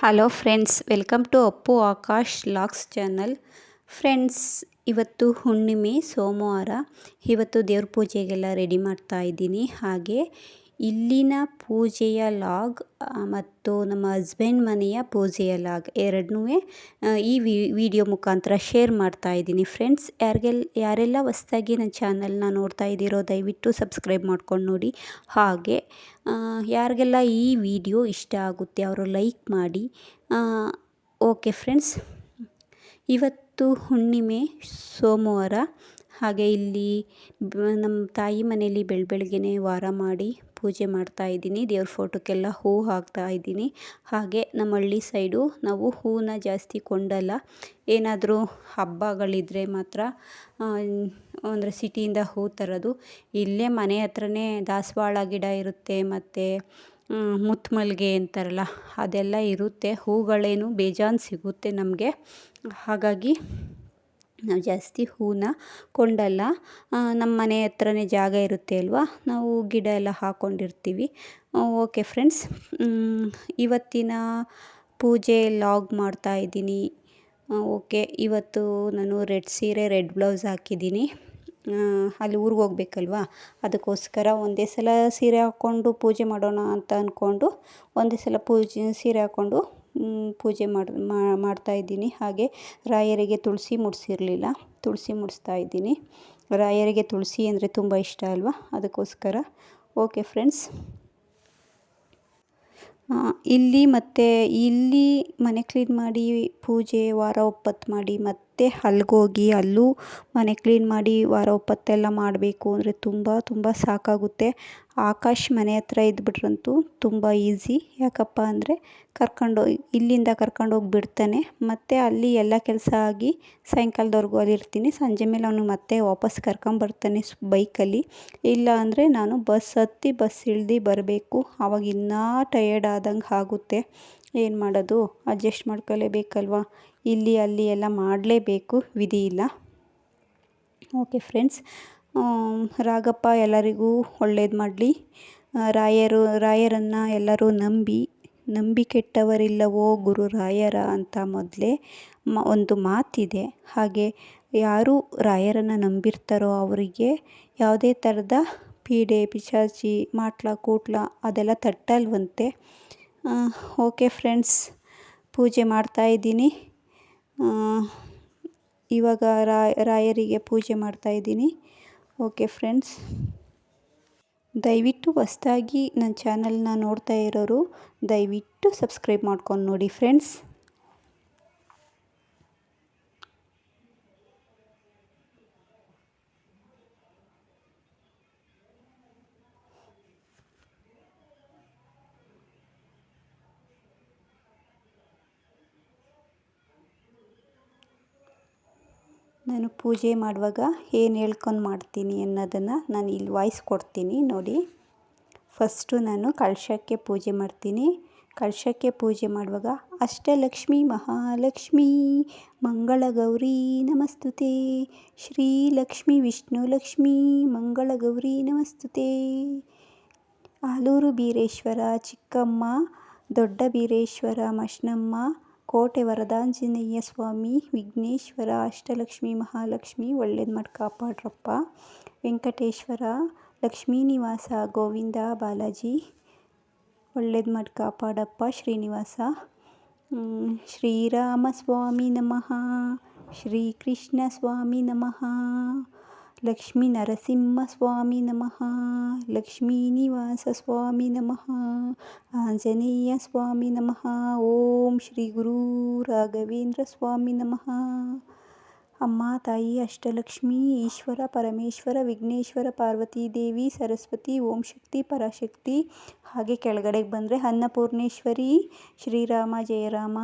Hello friends, welcome to Appu Akash logs channel. Friends, ಇವತ್ತು ಹುಣ್ಣಿಮೆ ಸೋಮವಾರ. ಇವತ್ತು ದೇವ್ರ ಪೂಜೆಗೆಲ್ಲ ರೆಡಿ ಮಾಡ್ತಾ ಇದ್ದೀನಿ. ಹಾಗೆ ಇಲ್ಲಿನ ಪೂಜೆಯ ಲಾಗ್ ಮತ್ತು ನಮ್ಮ ಹಸ್ಬೆಂಡ್ ಮನೆಯ ಪೂಜೆಯ ಲಾಗ್ ಎರಡನ್ನೂ ಈ ವಿಡಿಯೋ ಮುಖಾಂತರ ಶೇರ್ ಮಾಡ್ತಾ ಇದ್ದೀನಿ. ಫ್ರೆಂಡ್ಸ್, ಯಾರೆಲ್ಲ ಹೊಸ್ದಾಗಿ ನನ್ನ ಚಾನಲ್ನ ನೋಡ್ತಾ ಇದ್ದೀರೋ ದಯವಿಟ್ಟು ಸಬ್ಸ್ಕ್ರೈಬ್ ಮಾಡ್ಕೊಂಡು ನೋಡಿ. ಹಾಗೆ ಯಾರಿಗೆಲ್ಲ ಈ ವಿಡಿಯೋ ಇಷ್ಟ ಆಗುತ್ತೆ ಅವರು ಲೈಕ್ ಮಾಡಿ. ಓಕೆ ಫ್ರೆಂಡ್ಸ್, ಇವತ್ತು ಹುಣ್ಣಿಮೆ ಸೋಮವಾರ. ಹಾಗೆ ಇಲ್ಲಿ ನಮ್ಮ ತಾಯಿ ಮನೆಯಲ್ಲಿ ಬೆಳಗ್ಗೆನೇ ವಾರ ಮಾಡಿ ಪೂಜೆ ಮಾಡ್ತಾ ಇದ್ದೀನಿ. ದೇವ್ರ ಫೋಟೋಕ್ಕೆಲ್ಲ ಹೂ ಹಾಕ್ತಾ ಇದ್ದೀನಿ. ಹಾಗೆ ನಮ್ಮ ಹಳ್ಳಿ ಸೈಡು ನಾವು ಹೂವನ್ನ ಜಾಸ್ತಿ ಕೊಂಡಲ್ಲ. ಏನಾದರೂ ಹಬ್ಬಗಳಿದ್ರೆ ಮಾತ್ರ ಅಂದರೆ ಸಿಟಿಯಿಂದ ಹೂ ತರೋದು. ಇಲ್ಲೇ ಮನೆ ಹತ್ರನೇ ದಾಸವಾಳ ಗಿಡ ಇರುತ್ತೆ, ಮತ್ತು ಮುತ್ತು ಅಂತಾರಲ್ಲ ಅದೆಲ್ಲ ಇರುತ್ತೆ. ಹೂಗಳೇನು ಬೇಜಾನ್ ಸಿಗುತ್ತೆ ನಮಗೆ. ಹಾಗಾಗಿ ನಾವು ಜಾಸ್ತಿ ಹೂನ ಕೊಂಡಲ್ಲ. ನಮ್ಮ ಮನೆ ಹತ್ರನೇ ಜಾಗ ಇರುತ್ತೆ ಅಲ್ವಾ, ನಾವು ಗಿಡ ಎಲ್ಲ ಹಾಕ್ಕೊಂಡಿರ್ತೀವಿ. ಓಕೆ ಫ್ರೆಂಡ್ಸ್, ಇವತ್ತಿನ ಪೂಜೆ ಲಾಗ್ ಮಾಡ್ತಾ ಇದ್ದೀನಿ. ಓಕೆ, ಇವತ್ತು ನಾನು ರೆಡ್ ಸೀರೆ ರೆಡ್ ಬ್ಲೌಸ್ ಹಾಕಿದ್ದೀನಿ. ಅಲ್ಲಿ ಊರಿಗೆ ಹೋಗ್ಬೇಕಲ್ವಾ, ಅದಕ್ಕೋಸ್ಕರ ಒಂದೇ ಸಲ ಸೀರೆ ಹಾಕ್ಕೊಂಡು ಪೂಜೆ ಮಾಡೋಣ ಅಂತ ಅಂದ್ಕೊಂಡು ಒಂದೇ ಸಲ ಸೀರೆ ಹಾಕ್ಕೊಂಡು ಪೂಜೆ ಮಾಡ್ತಾಯಿದ್ದೀನಿ. ಹಾಗೆ ರಾಯರಿಗೆ ತುಳಸಿ ಮುಡಿಸಿರಲಿಲ್ಲ, ತುಳಸಿ ಮುಡಿಸ್ತಾ ಇದ್ದೀನಿ. ರಾಯರಿಗೆ ತುಳಸಿ ಅಂದರೆ ತುಂಬ ಇಷ್ಟ ಅಲ್ವಾ, ಅದಕ್ಕೋಸ್ಕರ. ಓಕೆ ಫ್ರೆಂಡ್ಸ್, ಇಲ್ಲಿ ಮನೆ ಕ್ಲೀನ್ ಮಾಡಿ ಪೂಜೆ ವಾರ ಒಪ್ಪತ್ತು ಮಾಡಿ ಮತ್ತೆ ಅಲ್ಲಿಗೋಗಿ ಅಲ್ಲೂ ಮನೆ ಕ್ಲೀನ್ ಮಾಡಿ ವಾರ ಒಪ್ಪತ್ತೆಲ್ಲ ಮಾಡಬೇಕು ಅಂದರೆ ತುಂಬ ಸಾಕಾಗುತ್ತೆ. ಆಕಾಶ್ ಮನೆ ಹತ್ರ ಇದ್ಬಿಟ್ರಂತೂ ತುಂಬ ಈಸಿ. ಯಾಕಪ್ಪ ಅಂದರೆ ಇಲ್ಲಿಂದ ಕರ್ಕೊಂಡೋಗಿ ಬಿಡ್ತಾನೆ, ಮತ್ತು ಅಲ್ಲಿ ಎಲ್ಲ ಕೆಲಸ ಆಗಿ ಸಾಯಂಕಾಲದವರೆಗೂ ಅಲ್ಲಿರ್ತೀನಿ. ಸಂಜೆ ಮೇಲೆ ಅವನು ಮತ್ತೆ ವಾಪಸ್ ಕರ್ಕೊಂಬರ್ತಾನೆ ಬೈಕಲ್ಲಿ. ಇಲ್ಲ ಅಂದರೆ ನಾನು ಬಸ್ ಹತ್ತಿ ಬಸ್ ಇಳ್ದು ಬರಬೇಕು. ಆವಾಗ ಇನ್ನೂ ಟಯರ್ಡ್ ಆದಂಗೆ ಆಗುತ್ತೆ. ಏನು ಮಾಡೋದು, ಅಡ್ಜಸ್ಟ್ ಮಾಡ್ಕೊಳ್ಳೇಬೇಕಲ್ವ. ಇಲ್ಲಿ ಅಲ್ಲಿ ಎಲ್ಲ ಮಾಡಲೇಬೇಕು, ವಿಧಿ ಇಲ್ಲ. ಓಕೆ ಫ್ರೆಂಡ್ಸ್, ರಾಘಪ್ಪ ಎಲ್ಲರಿಗೂ ಒಳ್ಳೇದು ಮಾಡಲಿ. ರಾಯರನ್ನು ಎಲ್ಲರೂ ನಂಬಿ ಕೆಟ್ಟವರಿಲ್ಲವೋ ಗುರು ರಾಯರ ಅಂತ ಮೊದಲೇ ಒಂದು ಮಾತಿದೆ. ಹಾಗೆ ಯಾರು ರಾಯರನ್ನು ನಂಬಿರ್ತಾರೋ ಅವರಿಗೆ ಯಾವುದೇ ಥರದ ಪೀಡೆ ಪಿಶಾಚಿ ಮಾಟ್ಲ ಕೂಟ್ಲ ಅದೆಲ್ಲ ತಟ್ಟಲ್ವಂತೆ. ಓಕೆ ಫ್ರೆಂಡ್ಸ್, ಪೂಜೆ ಮಾಡ್ತಾಯಿದ್ದೀನಿ. ಇವಾಗ ರಾಯರಿಗೆ ಪೂಜೆ ಮಾಡ್ತಾಯಿದ್ದೀನಿ. ಓಕೆ ಫ್ರೆಂಡ್ಸ್, ದಯವಿಟ್ಟು ಹೊಸ್ದಾಗಿ ನನ್ನ ಚಾನಲ್ನ ನೋಡ್ತಾ ಇರೋರು ದಯವಿಟ್ಟು ಸಬ್ಸ್ಕ್ರೈಬ್ ಮಾಡ್ಕೊಂಡು ನೋಡಿ ಫ್ರೆಂಡ್ಸ್. ನಾನು ಪೂಜೆ ಮಾಡುವಾಗ ಏನು ಹೇಳ್ಕೊಂಡು ಮಾಡ್ತೀನಿ ಅನ್ನೋದನ್ನು ನಾನು ಇಲ್ಲಿ ವಾಯ್ಸ್ ಕೊಡ್ತೀನಿ ನೋಡಿ. ಫಸ್ಟು ನಾನು ಕಳಶಕ್ಕೆ ಪೂಜೆ ಮಾಡ್ತೀನಿ. ಕಳಶಕ್ಕೆ ಪೂಜೆ ಮಾಡುವಾಗ ಅಷ್ಟಲಕ್ಷ್ಮಿ ಮಹಾಲಕ್ಷ್ಮಿ ಮಂಗಳಗೌರಿ ನಮಸ್ತುತೆ, ಶ್ರೀಲಕ್ಷ್ಮಿ ವಿಷ್ಣುಲಕ್ಷ್ಮಿ ಮಂಗಳಗೌರಿ ನಮಸ್ತುತೆ. ಆಲೂರು ಬೀರೇಶ್ವರ ಚಿಕ್ಕಮ್ಮ, ದೊಡ್ಡ ಬೀರೇಶ್ವರ ಮಶ್ನಮ್ಮ, ಕೋಟೆ ವರದಾಂಜನೇಯ ಸ್ವಾಮಿ, ವಿಘ್ನೇಶ್ವರ, ಅಷ್ಟಲಕ್ಷ್ಮಿ ಮಹಾಲಕ್ಷ್ಮಿ ಒಳ್ಳೇದು ಮಾಡಿ ಕಾಪಾಡ್ರಪ್ಪ. ವೆಂಕಟೇಶ್ವರ, ಲಕ್ಷ್ಮೀ ನಿವಾಸ, ಗೋವಿಂದ, ಬಾಲಾಜಿ ಒಳ್ಳೇದು ಮಾಡಿ ಕಾಪಾಡಪ್ಪ. ಶ್ರೀನಿವಾಸ, ಶ್ರೀರಾಮ ಸ್ವಾಮಿ ನಮಃ, ಶ್ರೀಕೃಷ್ಣ ಸ್ವಾಮಿ ನಮಃ, ಲಕ್ಷ್ಮೀ ನರಸಿಂಹ ಸ್ವಾಮಿ ನಮಃ, ಲಕ್ಷ್ಮೀ ನಿವಾಸ ಸ್ವಾಮಿ ನಮಃ, ಆಂಜನೇಯ ಸ್ವಾಮಿ ನಮಃ, ಓಂ ಶ್ರೀ ಗುರು ರಾಘವೇಂದ್ರ ಸ್ವಾಮಿ ನಮಃ. ಅಮ್ಮ ತಾಯಿ ಅಷ್ಟಲಕ್ಷ್ಮಿ, ಈಶ್ವರ ಪರಮೇಶ್ವರ ವಿಘ್ನೇಶ್ವರ ಪಾರ್ವತೀ ದೇವಿ ಸರಸ್ವತಿ ಓಂ ಶಕ್ತಿ ಪರಾಶಕ್ತಿ. ಹಾಗೆ ಕೆಳಗಡೆಗೆ ಬಂದರೆ ಅನ್ನಪೂರ್ಣೇಶ್ವರಿ, ಶ್ರೀರಾಮ ಜಯರಾಮ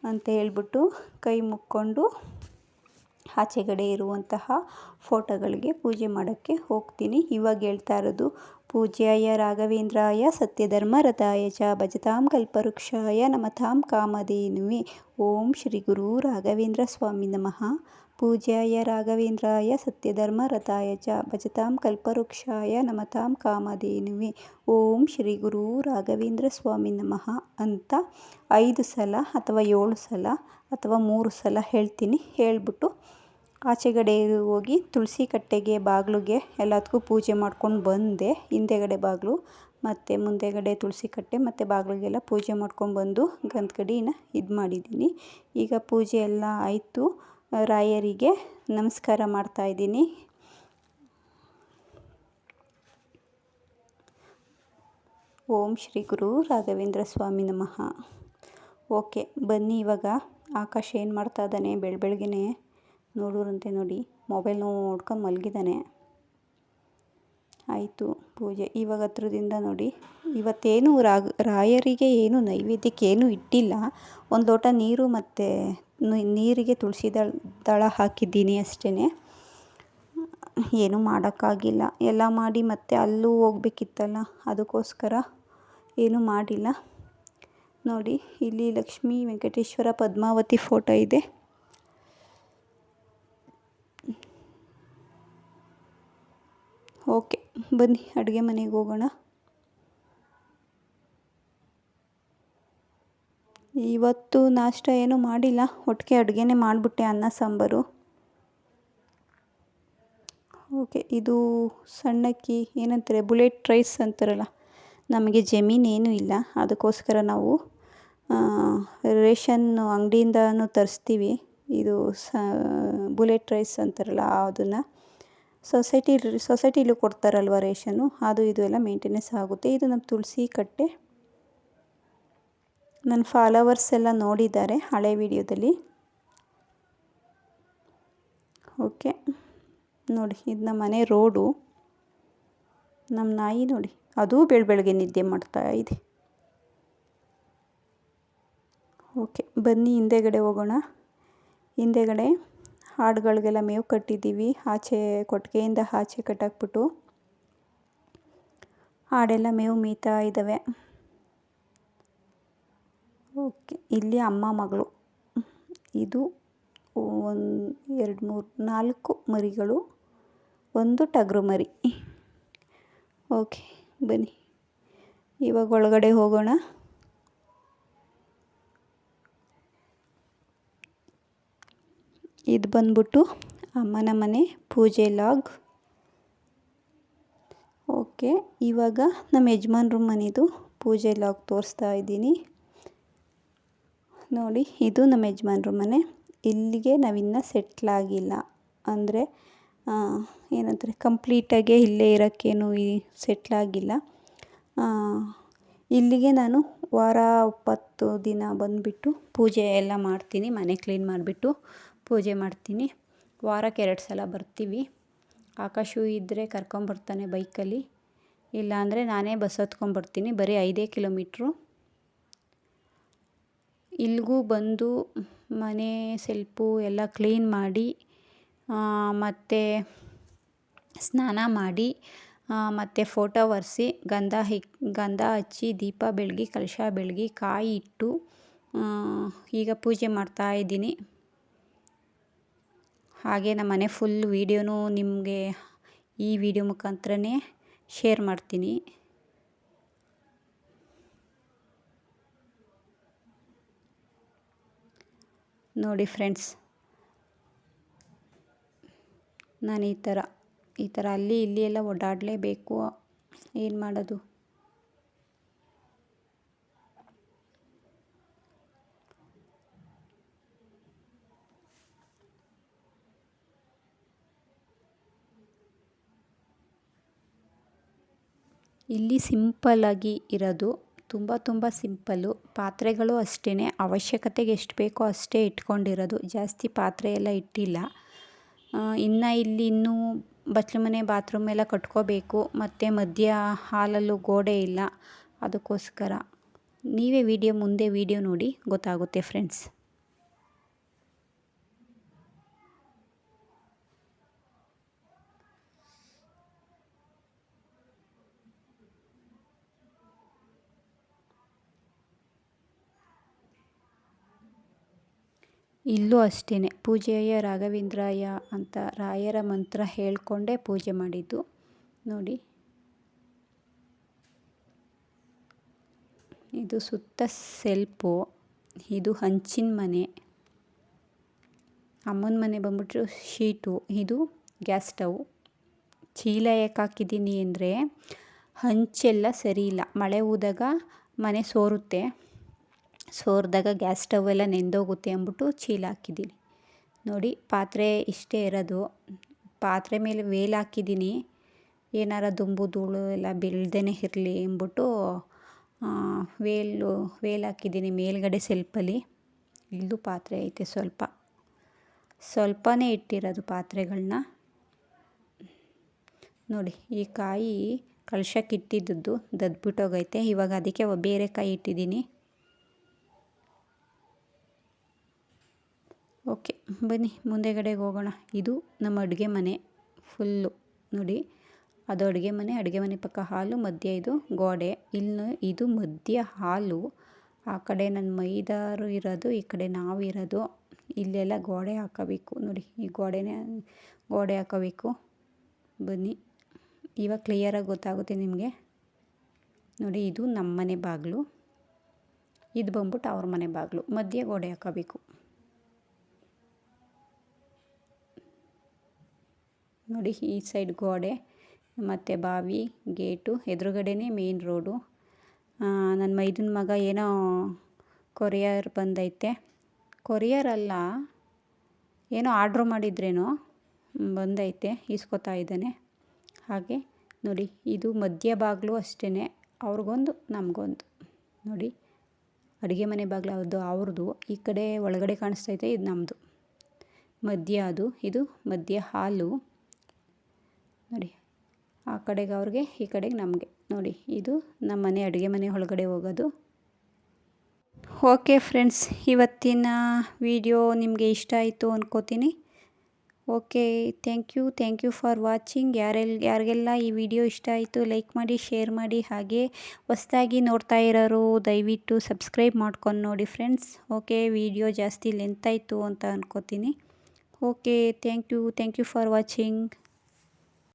ಅಂತ ಹೇಳ್ಬಿಟ್ಟು ಕೈ ಮುಕ್ಕೊಂಡು ಆಚೆಗಡೆ ಇರುವಂತಹ ಫೋಟೋಗಳಿಗೆ ಪೂಜೆ ಮಾಡೋಕ್ಕೆ ಹೋಗ್ತೀನಿ. ಇವಾಗ ಹೇಳ್ತಾ ಇರೋದು ಪೂಜ್ಯಾಯ ರಾಘವೇಂದ್ರಾಯ ಸತ್ಯಧರ್ಮರತಾಯ ಚ ಭಜತಾಂ ಕಲ್ಪವೃಕ್ಷಾಯ ನಮತಾಂ ಕಾಮಧೇನುವೆ. ಓಂ ಶ್ರೀ ಗುರು ರಾಘವೇಂದ್ರ ಸ್ವಾಮಿ ನಮಃ. ಪೂಜ್ಯಾಯ ರಾಘವೇಂದ್ರಾಯ ಸತ್ಯಧರ್ಮರತಾಯ ಚ ಭಜತಾಂ ಕಲ್ಪವೃಕ್ಷಾಯ ನಮತಾಂ ಕಾಮಧೇನುವೆ. ಓಂ ಶ್ರೀ ಗುರು ರಾಘವೇಂದ್ರ ಸ್ವಾಮಿ ನಮಃ ಅಂತ 5 ಸಲ ಅಥವಾ 7 ಸಲ ಅಥವಾ 3 ಸಲ ಹೇಳ್ತೀನಿ. ಹೇಳ್ಬಿಟ್ಟು ಆಚೆಗಡೆ ಹೋಗಿ ತುಳಸಿ ಕಟ್ಟೆಗೆ, ಬಾಗಿಲಿಗೆ ಎಲ್ಲದಕ್ಕೂ ಪೂಜೆ ಮಾಡ್ಕೊಂಡು ಬಂದೆ. ಹಿಂದೆಗಡೆ ಬಾಗಿಲು ಮತ್ತು ಮುಂದೆಗಡೆ ತುಳಸಿ ಕಟ್ಟೆ ಮತ್ತು ಬಾಗಿಲಿಗೆಲ್ಲ ಪೂಜೆ ಮಾಡ್ಕೊಂಡು ಬಂದು ಗಂಧಕಡಿನ ಇದು ಮಾಡಿದ್ದೀನಿ. ಈಗ ಪೂಜೆ ಎಲ್ಲ ಆಯಿತು. ರಾಯರಿಗೆ ನಮಸ್ಕಾರ ಮಾಡ್ತಾಯಿದ್ದೀನಿ. ಓಂ ಶ್ರೀ ಗುರು ರಾಘವೇಂದ್ರ ಸ್ವಾಮಿ ನಮಃ. ಓಕೆ, ಬನ್ನಿ ಇವಾಗ ಆಕಾಶ ಏನು ಮಾಡ್ತಾ ಇದ್ದಾನೆ. ಬೆಳಗ್ಗೆನೇ ನೋಡೋರಂತೆ ನೋಡಿ, ಮೊಬೈಲ್ ನೋಡ್ಕೊಂಡು ಮಲಗಿದ್ದಾನೆ. ಆಯಿತು ಪೂಜೆ. ಇವಾಗ ಹತ್ರದಿಂದ ನೋಡಿ, ಇವತ್ತೇನು ರಾಯರಿಗೆ ಏನು ನೈವೇದ್ಯಕ್ಕೆ ಏನೂ ಇಟ್ಟಿಲ್ಲ. ಒಂದು ಲೋಟ ನೀರು ಮತ್ತು ನೀರಿಗೆ ತುಳಸಿ ದಳ ಹಾಕಿದ್ದೀನಿ ಅಷ್ಟೇ. ಏನೂ ಮಾಡೋಕ್ಕಾಗಿಲ್ಲ. ಎಲ್ಲ ಮಾಡಿ ಮತ್ತೆ ಅಲ್ಲೂ ಹೋಗ್ಬೇಕಿತ್ತಲ್ಲ, ಅದಕ್ಕೋಸ್ಕರ ಏನೂ ಮಾಡಿಲ್ಲ. ನೋಡಿ, ಇಲ್ಲಿ ಲಕ್ಷ್ಮೀ ವೆಂಕಟೇಶ್ವರ ಪದ್ಮಾವತಿ ಫೋಟೋ ಇದೆ. ಓಕೆ, ಬನ್ನಿ ಅಡುಗೆ ಮನೆಗೆ ಹೋಗೋಣ. ಇವತ್ತು ನಾಷ್ಟ ಏನೂ ಮಾಡಿಲ್ಲ, ಒಟ್ಟಿಗೆ ಅಡುಗೆನೇ ಮಾಡಿಬಿಟ್ಟೆ, ಅನ್ನ ಸಾಂಬಾರು. ಓಕೆ, ಇದು ಸಣ್ಣಕ್ಕಿ ಏನಂತಾರೆ, ಬುಲೆಟ್ ರೈಸ್ ಅಂತಾರಲ್ಲ. ನಮಗೆ ಜಮೀನೇನೂ ಇಲ್ಲ, ಅದಕ್ಕೋಸ್ಕರ ನಾವು ರೇಷನ್ ಅಂಗಡಿಯಿಂದನೂ ತರಿಸ್ತೀವಿ. ಇದು ಬುಲೆಟ್ ರೈಸ್ ಅಂತಾರಲ್ಲ ಅದನ್ನು ಸೊಸೈಟಿಲೂ ಕೊಡ್ತಾರಲ್ವ ರೇಷನ್ನು, ಅದು ಇದು ಎಲ್ಲ ಮೇಂಟೆನೆನ್ಸ್ ಆಗುತ್ತೆ. ಇದು ನಮ್ಮ ತುಳಸಿ ಕಟ್ಟೆ. ನನ್ನ ಫಾಲೋವರ್ಸ್ ಎಲ್ಲ ನೋಡಿದ್ದಾರೆ ಹಳೆ ವಿಡಿಯೋದಲ್ಲಿ. ಓಕೆ ನೋಡಿ, ಇದು ನಮ್ಮ ಮನೆ ರೋಡು. ನಮ್ಮ ನಾಯಿ ನೋಡಿ, ಅದೂ ಬೆಳಗ್ಗೆ ನಿದ್ದೆ ಮಾಡ್ತಾ ಇದೆ. ಓಕೆ, ಬನ್ನಿ ಹಿಂದೆಗಡೆ ಹೋಗೋಣ. ಹಿಂದೆಗಡೆ ಹಾಡುಗಳಿಗೆಲ್ಲ ಮೇವು ಕಟ್ಟಿದ್ದೀವಿ. ಆಚೆ ಕೊಟ್ಟಿಗೆಯಿಂದ ಆಚೆ ಕಟ್ಟಾಕ್ಬಿಟ್ಟು ಹಾಡೆಲ್ಲ ಮೇವು ಮೇಯ್ತಾ ಇದ್ದಾವೆ. ಓಕೆ, ಇಲ್ಲಿ ಅಮ್ಮ ಮಗಳು. ಇದು 1 2 3 4 ಮರಿಗಳು, ಒಂದು ಟಗರು ಮರಿ. ಓಕೆ, ಬನ್ನಿ ಇವಾಗ ಒಳಗಡೆ ಹೋಗೋಣ. ಇದು ಬಂದ್ಬಿಟ್ಟು ಅಮ್ಮನ ಮನೆ ಪೂಜೆ ಲಾಗ್. ಓಕೆ, ಇವಾಗ ನಮ್ಮ ಯಜಮಾನ್ರ ಮನೆದು ಪೂಜೆ ಲಾಗ್ ತೋರಿಸ್ತಾ ಇದ್ದೀನಿ. ನೋಡಿ, ಇದು ನಮ್ಮ ಯಜಮಾನ್ರ ಮನೆ. ಇಲ್ಲಿಗೆ ನಾವಿನ್ನೂ ಸೆಟ್ಲಾಗಿಲ್ಲ, ಅಂದರೆ ಏನಂತಾರೆ, ಕಂಪ್ಲೀಟಾಗೆ ಇಲ್ಲೇ ಇರೋಕ್ಕೇನು ಸೆಟ್ಲಾಗಿಲ್ಲ. ಇಲ್ಲಿಗೆ ನಾನು ವಾರ 10 ದಿನ ಬಂದುಬಿಟ್ಟು ಪೂಜೆ ಎಲ್ಲ ಮಾಡ್ತೀನಿ. ಮನೆ ಕ್ಲೀನ್ ಮಾಡಿಬಿಟ್ಟು ಪೂಜೆ ಮಾಡ್ತೀನಿ. ವಾರಕ್ಕೆ 2 ಸಲ ಬರ್ತೀವಿ. ಆಕಾಶು ಇದ್ದರೆ ಕರ್ಕೊಂಬರ್ತಾನೆ ಬೈಕಲ್ಲಿ, ಇಲ್ಲಾಂದರೆ ನಾನೇ ಬಸ್ ಹತ್ಕೊಂಡ್ಬರ್ತೀನಿ. ಬರೀ 5 ಕಿಲೋಮೀಟ್ರು. ಇಲ್ಲಿಗೂ ಬಂದು ಮನೆ ಸೆಲ್ಫು ಎಲ್ಲ ಕ್ಲೀನ್ ಮಾಡಿ, ಮತ್ತು ಸ್ನಾನ ಮಾಡಿ, ಮತ್ತು ಫೋಟೋ ಒರೆಸಿ, ಗಂಧ ಹಚ್ಚಿ, ದೀಪ ಬೆಳಗಿ, ಕಲಶ ಬೆಳಗಿ, ಕಾಯಿ ಇಟ್ಟು ಈಗ ಪೂಜೆ ಮಾಡ್ತಾಯಿದ್ದೀನಿ. ಹಾಗೆ ನಮ್ಮ ಮನೆ ಫುಲ್ ವೀಡಿಯೋನೂ ನಿಮಗೆ ಈ ವಿಡಿಯೋ ಮುಖಾಂತರನೇ ಶೇರ್ ಮಾಡ್ತೀನಿ. ನೋಡಿ ಫ್ರೆಂಡ್ಸ್, ನಾನು ಈ ಥರ ಅಲ್ಲಿ ಇಲ್ಲಿ ಎಲ್ಲ ಓಡಾಡಲೇಬೇಕು. ಏನು ಮಾಡೋದು. ಇಲ್ಲಿ ಸಿಂಪಲ್ಲಾಗಿ ಇರೋದು, ತುಂಬ ಸಿಂಪಲ್ಲು. ಪಾತ್ರೆಗಳು ಅಷ್ಟೇ, ಅವಶ್ಯಕತೆಗೆ ಎಷ್ಟು ಬೇಕೋ ಅಷ್ಟೇ ಇಟ್ಕೊಂಡಿರೋದು. ಜಾಸ್ತಿ ಪಾತ್ರೆ ಎಲ್ಲ ಇಟ್ಟಿಲ್ಲ. ಇನ್ನೂ ಬಚ್ಚಲು ಮನೆ ಬಾತ್ರೂಮ್ ಎಲ್ಲ ಕಟ್ಕೋಬೇಕು. ಮತ್ತು ಮಧ್ಯ ಹಾಲಲ್ಲೂ ಗೋಡೆ ಇಲ್ಲ, ಅದಕ್ಕೋಸ್ಕರ. ನೀವೇ ಮುಂದೆ ವಿಡಿಯೋ ನೋಡಿ ಗೊತ್ತಾಗುತ್ತೆ ಫ್ರೆಂಡ್ಸ್. ಇಲ್ಲೂ ಅಷ್ಟೇ ಪೂಜೆಯ ರಾಘವೇಂದ್ರಾಯ ಅಂತ ರಾಯರ ಮಂತ್ರ ಹೇಳ್ಕೊಂಡೇ ಪೂಜೆ ಮಾಡಿದ್ದು ನೋಡಿ. ಇದು ಸುತ್ತ ಸೆಲ್ಪು, ಇದು ಹಂಚಿನ ಮನೆ, ಅಮ್ಮನ ಮನೆ ಬಂದ್ಬಿಟ್ಟು ಶೀಟು, ಇದು ಗ್ಯಾಸ್ ಸ್ಟವ್. ಚೀಲ ಯಾಕೆ ಹಾಕಿದ್ದೀನಿ ಅಂದರೆ ಹಂಚೆಲ್ಲ ಸರಿ ಇಲ್ಲ, ಮಳೆ ಹೋದಾಗ ಮನೆ ಸೋರುತ್ತೆ, ಸೋರಿದಾಗ ಗ್ಯಾಸ್ ಸ್ಟವ್ ಎಲ್ಲ ನೆಂದೋಗುತ್ತೆ ಅಂದ್ಬಿಟ್ಟು ಚೀಲ ಹಾಕಿದ್ದೀನಿ. ನೋಡಿ ಪಾತ್ರೆ ಇಷ್ಟೇ ಇರೋದು, ಪಾತ್ರೆ ಮೇಲೆ ವೇಲ್ ಹಾಕಿದ್ದೀನಿ, ಏನಾರ ದುಂಬು ಧೂಳು ಎಲ್ಲ ಬೀಳ್ದೇ ಇರಲಿ ಅಂದ್ಬಿಟ್ಟು ವೇಲ್ ಹಾಕಿದ್ದೀನಿ ಮೇಲ್ಗಡೆ ಸೆಲ್ಪಲ್ಲಿ. ಇಲ್ಲೂ ಪಾತ್ರೆ ಐತೆ, ಸ್ವಲ್ಪನೇ ಇಟ್ಟಿರೋದು ಪಾತ್ರೆಗಳನ್ನ ನೋಡಿ. ಈ ಕಾಯಿ ಕಳ್ಶಕ್ಕೆ ಇಟ್ಟಿದ್ದದ್ದು ದದ್ಬಿಟ್ಟೋಗೈತೆ, ಇವಾಗ ಅದಕ್ಕೆ ಬೇರೆ ಕಾಯಿ ಇಟ್ಟಿದ್ದೀನಿ. ಓಕೆ ಬನ್ನಿ ಮುಂದೆಗಡೆಗೆ ಹೋಗೋಣ. ಇದು ನಮ್ಮ ಅಡುಗೆ ಮನೆ ಫುಲ್ಲು ನೋಡಿ, ಅದು ಅಡುಗೆ ಮನೆ ಪಕ್ಕ ಹಾಲು, ಮಧ್ಯ ಇದು ಗೋಡೆ. ಇದು ಮಧ್ಯ ಹಾಲು, ಆ ಕಡೆ ನನ್ನ ಮೈದಾರು ಇರೋದು, ಈ ಕಡೆ ನಾವು ಇರೋದು. ಇಲ್ಲೆಲ್ಲ ಗೋಡೆ ಹಾಕೋಬೇಕು ನೋಡಿ, ಈ ಗೋಡೆ ಹಾಕೋಬೇಕು. ಬನ್ನಿ ಇವಾಗ ಕ್ಲಿಯರಾಗಿ ಗೊತ್ತಾಗುತ್ತೆ ನಿಮಗೆ ನೋಡಿ. ಇದು ನಮ್ಮ ಮನೆ ಬಾಗಿಲು, ಇದು ಬಂದ್ಬಿಟ್ಟು ಅವ್ರ ಮನೆ ಬಾಗಿಲು, ಮಧ್ಯೆ ಗೋಡೆ ಹಾಕೋಬೇಕು ನೋಡಿ. ಈ ಸೈಡ್ ಗೋಡೆ ಮತ್ತು ಬಾವಿ, ಗೇಟು, ಎದುರುಗಡೆನೇ ಮೇನ್ ರೋಡು. ನನ್ನ ಮೈದನ ಮಗ ಏನೋ ಕೊರಿಯರ್ ಬಂದೈತೆ, ಕೊರಿಯರ್ ಅಲ್ಲ ಏನೋ ಆರ್ಡ್ರ್ ಮಾಡಿದ್ರೇನೋ ಬಂದೈತೆ, ಇಸ್ಕೊತಾ ಇದ್ದಾನೆ. ಹಾಗೆ ನೋಡಿ, ಇದು ಮಧ್ಯ ಬಾಗಿಲು ಅಷ್ಟೇ, ಅವ್ರಿಗೊಂದು ನಮಗೊಂದು ನೋಡಿ. ಅಡುಗೆ ಮನೆ ಬಾಗಿಲು ಅವ್ರದ್ದು, ಈ ಕಡೆ ಒಳಗಡೆ ಕಾಣಿಸ್ತೈತೆ, ಇದು ನಮ್ಮದು ಮಧ್ಯ. ಇದು ಮಧ್ಯ ಹಾಲು ನೋಡಿ, ಆ ಕಡೆಗೆ ಅವ್ರಿಗೆ, ಈ ಕಡೆಗೆ ನಮಗೆ ನೋಡಿ. ಇದು ನಮ್ಮ ಮನೆ ಅಡುಗೆ ಮನೆ ಒಳಗಡೆ ಹೋಗೋದು. ಓಕೆ ಫ್ರೆಂಡ್ಸ್, ಇವತ್ತಿನ ವಿಡಿಯೋ ನಿಮಗೆ ಇಷ್ಟ ಆಯಿತು ಅಂದ್ಕೋತೀನಿ. Okay, thank you for watching. ಯಾರಿಗೆಲ್ಲ ಈ ವಿಡಿಯೋ ಇಷ್ಟ ಆಯಿತು ಲೈಕ್ ಮಾಡಿ, ಶೇರ್ ಮಾಡಿ. ಹಾಗೆ ಹೊಸ್ದಾಗಿ ನೋಡ್ತಾ ಇರೋರು ದಯವಿಟ್ಟು ಸಬ್ಸ್ಕ್ರೈಬ್ ಮಾಡ್ಕೊಂಡು ನೋಡಿ ಫ್ರೆಂಡ್ಸ್. ಓಕೆ, ವಿಡಿಯೋ ಜಾಸ್ತಿ ಲೆಂತ್ ಆಯಿತು ಅಂತ ಅಂದ್ಕೋತೀನಿ. Okay, thank you for watching.